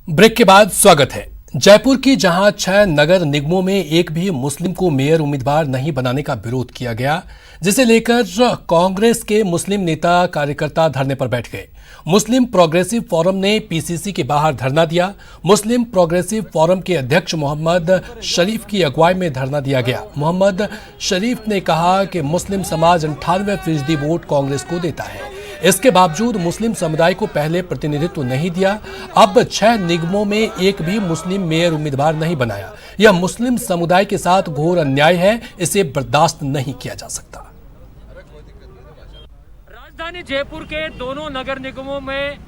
Break के बाद स्वागत है। जयपुर की जहां 6 नगर निगमों में एक भी मुस्लिम को मेयर उम्मीदवार नहीं बनाने का विरोध किया गया, जिसे लेकर कांग्रेस के मुस्लिम नेता कार्यकर्ता धरने पर बैठ गए। मुस्लिम प्रोग्रेसिव फोरम ने पीसीसी के बाहर धरना दिया। मुस्लिम प्रोग्रेसिव फोरम के अध्यक्ष मोहम्मद शरीफ की अगुवाई में धरना दिया गया। मोहम्मद शरीफ ने कहा कि मुस्लिम समाज 98% वोट कांग्रेस को देता है, इसके बावजूद मुस्लिम समुदाय को पहले प्रतिनिधित्व नहीं दिया। अब 6 निगमों में एक भी मुस्लिम मेयर उम्मीदवार नहीं बनाया। यह मुस्लिम समुदाय के साथ घोर अन्याय है, इसे बर्दाश्त नहीं किया जा सकता। राजधानी जयपुर के दोनों नगर निगमों में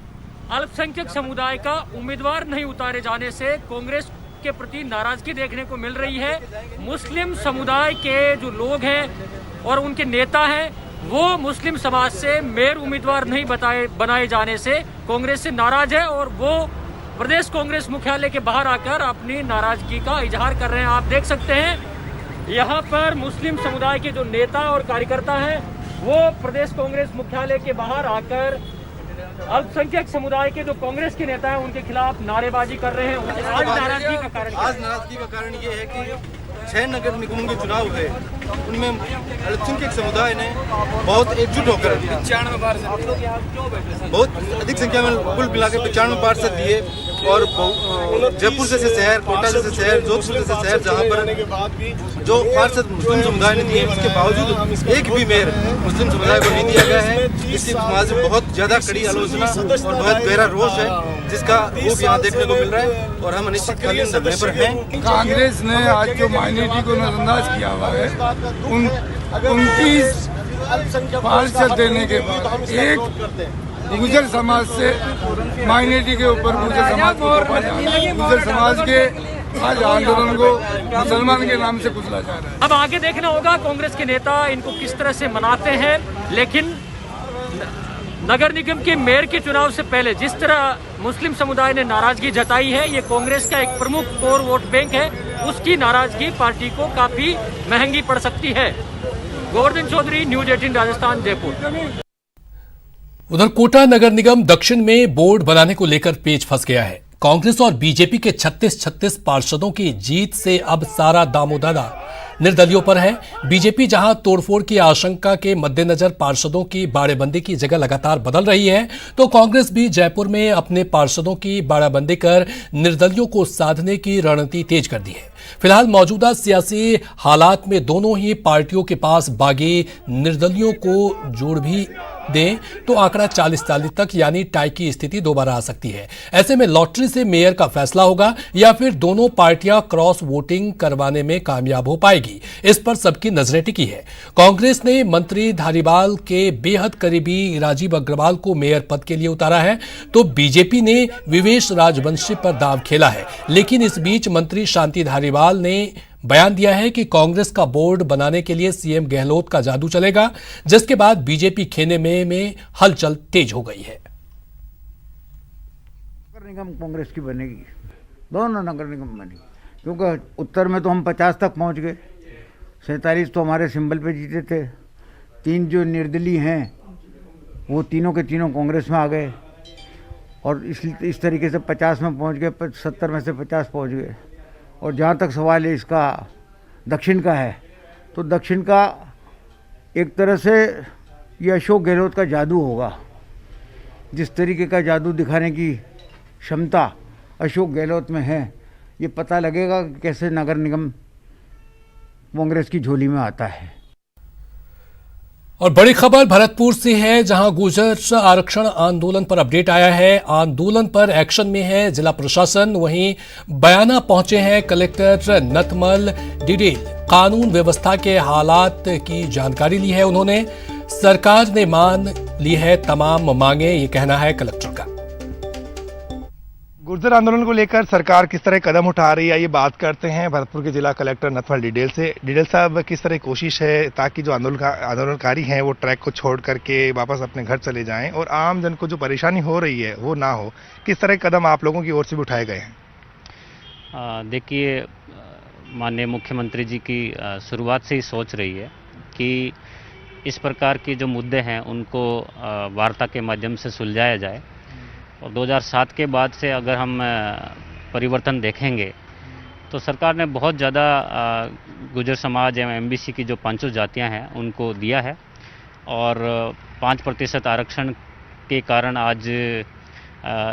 अल्पसंख्यक समुदाय का उम्मीदवार नहीं उतारे जाने से कांग्रेस के प्रति नाराजगी देखने को मिल रही है। मुस्लिम समुदाय के जो लोग हैं और उनके नेता हैं, वो मुस्लिम समाज से मेयर उम्मीदवार नहीं बनाए जाने से कांग्रेस से नाराज है और वो प्रदेश कांग्रेस मुख्यालय के बाहर आकर अपनी नाराजगी का इजहार कर रहे हैं। आप देख सकते हैं यहाँ पर मुस्लिम समुदाय के जो नेता और कार्यकर्ता हैं वो प्रदेश कांग्रेस मुख्यालय के बाहर आकर अल्पसंख्यक समुदाय के जो कांग्रेस के नेता हैं उनके खिलाफ नारेबाजी कर रहे हैं। आज नाराजगी का कारण ये है कि 6 नगर निगमों के चुनाव हुए, उनमें अल्पसंख्यक समुदाय ने बहुत एकजुट होकर 95% बहुत अधिक संख्या में कुल मिलाकर 95% दिए। और जयपुर जैसे शहर, कोटा जैसे शहर, जोधपुर जैसे शहर जहां पर जो पार्षद मुस्लिम समुदाय ने दिए, उसके बावजूद एक भी मेयर मुस्लिम समुदाय को नहीं दिया गया है। इसकी समाज में बहुत ज्यादा कड़ी आलोचना और बहुत गहरा रोष है, जिसका रूप यहाँ देखने को मिल रहा है और हम अनिश्चितकालीन धरने पर हैं। कांग्रेस ने आज जो माइनॉरिटी को नजरअंदाज किया हुआ है, 29 पार्षद देने के बाद एक गुर्जर समाज से माइनॉरिटी के ऊपर गुर्जर समाज को थोपा जा रहा है। गुर्जर समाज के आज आंदोलन को मुसलमान के नाम से कुचला जा रहा है। अब आगे देखना होगा कांग्रेस के नेता इनको किस तरह से मनाते हैं, लेकिन नगर निगम के मेयर के चुनाव से पहले जिस तरह मुस्लिम समुदाय ने नाराजगी जताई है, ये कांग्रेस का एक प्रमुख कोर वोट बैंक है, उसकी नाराजगी पार्टी को काफी महंगी पड़ सकती है। गोवर्धन चौधरी, न्यूज 18 राजस्थान, जयपुर। उधर कोटा नगर निगम दक्षिण में बोर्ड बनाने को लेकर पेच फंस गया है। कांग्रेस और बीजेपी के 36 पार्षदों की जीत से अब सारा दामोदारा निर्दलियों पर है। बीजेपी जहां तोड़फोड़ की आशंका के मद्देनजर पार्षदों की बाड़ेबंदी की जगह लगातार बदल रही है, तो कांग्रेस भी जयपुर में अपने पार्षदों की बाड़ाबंदी कर निर्दलियों को साधने की रणनीति तेज कर दी है। फिलहाल मौजूदा सियासी हालात में दोनों ही पार्टियों के पास बागी निर्दलियों को जोड़ भी दें तो आंकड़ा 40-40 तक यानी टाई की स्थिति दोबारा आ सकती है। ऐसे में लॉटरी से मेयर का फैसला होगा या फिर दोनों पार्टियां क्रॉस वोटिंग करवाने में कामयाब हो पाएगी, इस पर सबकी नजरें टिकी है। कांग्रेस ने मंत्री धारीवाल के बेहद करीबी राजीव अग्रवाल को मेयर पद के लिए उतारा है, तो बीजेपी ने विवेश राजवंशी पर दांव खेला है। लेकिन इस बीच मंत्री शांति धारीवाल ने बयान दिया है कि कांग्रेस का बोर्ड बनाने के लिए सीएम गहलोत का जादू चलेगा, जिसके बाद बीजेपी खेने में हलचल तेज हो गई है। नगर निगम कांग्रेस की बनेगी, दोनों नगर निगम बनेगी, क्योंकि उत्तर में तो हम 50 तक पहुंच गए, 47 तो हमारे सिंबल पे जीते थे। 3 जो निर्दलीय हैं वो तीनों के तीनों कांग्रेस में आ गए और इस तरीके से 50 में पहुंच गए, 70 में से 50 पहुंच गए। और जहाँ तक सवाल है इसका दक्षिण का है, तो दक्षिण का एक तरह से ये अशोक गहलोत का जादू होगा। जिस तरीके का जादू दिखाने की क्षमता अशोक गहलोत में है, ये पता लगेगा कि कैसे नगर निगम कांग्रेस की झोली में आता है। और बड़ी खबर भरतपुर से है, जहां गुर्जर आरक्षण आंदोलन पर अपडेट आया है। आंदोलन पर एक्शन में है जिला प्रशासन, वहीं बयाना पहुंचे हैं कलेक्टर नथमल डिडेल। कानून व्यवस्था के हालात की जानकारी ली है उन्होंने। सरकार ने मान ली है तमाम मांगे, ये कहना है कलेक्टर का। गुर्जर आंदोलन को लेकर सरकार किस तरह कदम उठा रही है, ये बात करते हैं भरतपुर के जिला कलेक्टर नथमल डिडेल से। डिडेल साहब, किस तरह कोशिश है ताकि जो आंदोलनकारी हैं वो ट्रैक को छोड़ करके वापस अपने घर चले जाएं और आम जन को जो परेशानी हो रही है वो ना हो, किस तरह कदम आप लोगों की ओर से भी उठाए गए हैं? देखिए, माननीय मुख्यमंत्री जी की शुरुआत से ही सोच रही है कि इस प्रकार के जो मुद्दे हैं उनको वार्ता के माध्यम से सुलझाया जाए और 2007 के बाद से अगर हम परिवर्तन देखेंगे तो सरकार ने बहुत ज़्यादा गुर्जर समाज एवं एमबीसी की जो पांचों जातियां हैं उनको दिया है और 5% आरक्षण के कारण आज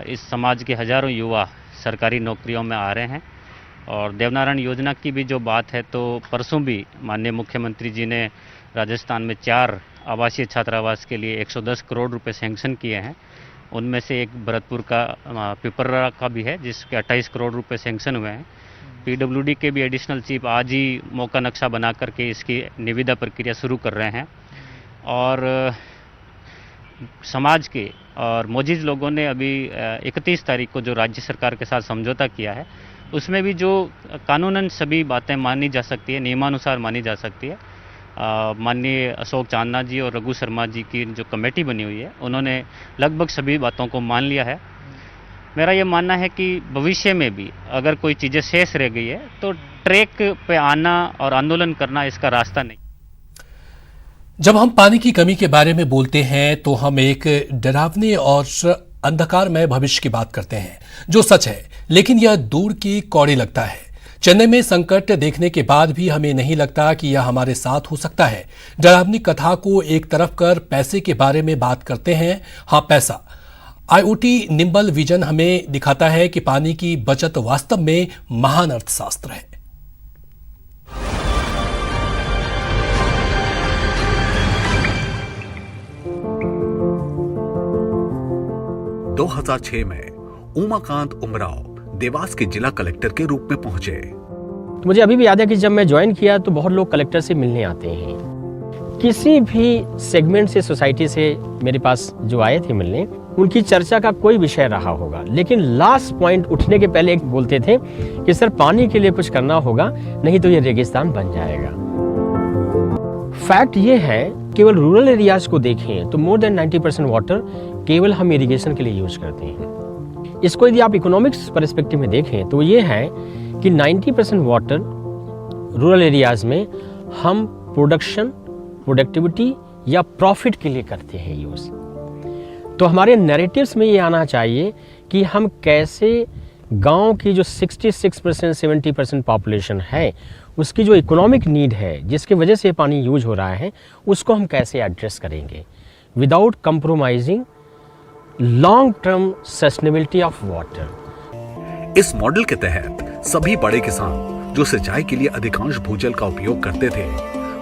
इस समाज के हजारों युवा सरकारी नौकरियों में आ रहे हैं। और देवनारायण योजना की भी जो बात है तो परसों भी माननीय मुख्यमंत्री जी ने राजस्थान में 4 आवासीय छात्रावास के लिए 110 करोड़ रुपए सैंक्शन किए हैं। उनमें से एक भरतपुर का पिपरा का भी है जिसके 28 करोड़ रुपए सैंक्शन हुए हैं। पीडब्ल्यूडी के भी एडिशनल चीफ आज ही मौका नक्शा बना करके इसकी निविदा प्रक्रिया शुरू कर रहे हैं। और समाज के और मोजिज लोगों ने अभी 31 तारीख को जो राज्य सरकार के साथ समझौता किया है उसमें भी जो कानूनन सभी बातें मानी जा सकती है, नियमानुसार मानी जा सकती है। माननीय अशोक चांदना जी और रघु शर्मा जी की जो कमेटी बनी हुई है उन्होंने लगभग सभी बातों को मान लिया है। मेरा ये मानना है कि भविष्य में भी अगर कोई चीज़ें शेष रह गई है तो ट्रैक पे आना और आंदोलन करना इसका रास्ता नहीं। जब हम पानी की कमी के बारे में बोलते हैं तो हम एक डरावने और अंधकारमय भविष्य की बात करते हैं जो सच है, लेकिन यह दूर की कौड़ी लगता है। चेन्नई में संकट देखने के बाद भी हमें नहीं लगता कि यह हमारे साथ हो सकता है। डरावनी कथा को एक तरफ कर पैसे के बारे में बात करते हैं। हाँ, पैसा। आईओटी निम्बल विजन हमें दिखाता है कि पानी की बचत वास्तव में महान अर्थशास्त्र है। दो 2006 में उमाकांत उमराव देवास के जिला कलेक्टर के रूप में पहुंचे। तो मुझे अभी भी याद है कि जब मैं ज्वाइन किया तो बहुत लोग कलेक्टर से मिलने आते हैं। किसी भी सेगमेंट से, सोसाइटी से मेरे पास जो आए थे मिलने, उनकी चर्चा का कोई विषय रहा होगा, लेकिन लास्ट पॉइंट उठने के पहले एक बोलते थे कि सर पानी के लिए कुछ करना होगा, नहीं तो ये रेगिस्तान बन जाएगा। फैक्ट ये है, केवल रूरल एरियाज को देखें तो मोर देन 90% वाटर केवल हम इरिगेशन के लिए यूज करते हैं। इसको यदि आप इकोनॉमिक्स पर्सपेक्टिव में देखें तो ये है कि 90% वाटर रूरल एरियाज में हम प्रोडक्टिविटी या प्रॉफिट के लिए करते हैं यूज। तो हमारे नैरेटिव्स में ये आना चाहिए कि हम कैसे गांव की जो 66% 70% पॉपुलेशन है उसकी जो इकोनॉमिक नीड है जिसकी वजह से पानी यूज हो रहा है उसको हम कैसे एड्रेस करेंगे without compromising long term sustainability of water. इस मॉडल के तहत सभी बड़े किसान जो सिंचाई के लिए अधिकांश भूजल का उपयोग करते थे,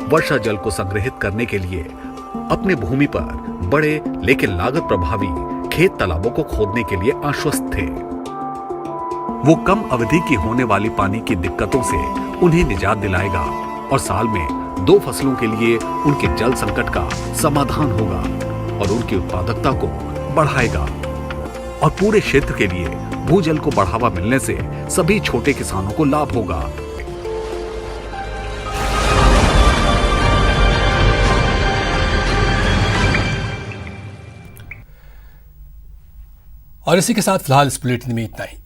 वर्षा जल को संग्रहित करने के लिए अपने भूमि पर बड़े लेकिन लागत प्रभावी खेत तालाबों को खोदने के लिए आश्वस्त थे। वो कम अवधि की होने वाली पानी की दिक्कतों से उन्हें निजात दिलाएगा और साल में 2 फसलों के लिए उनके जल संकट का समाधान होगा और उनकी उत्पादकता को बढ़ाएगा। और पूरे क्षेत्र के लिए भूजल को बढ़ावा मिलने से सभी छोटे किसानों को लाभ होगा। और इसी के साथ फिलहाल इस बुलेटिन में इतना ही।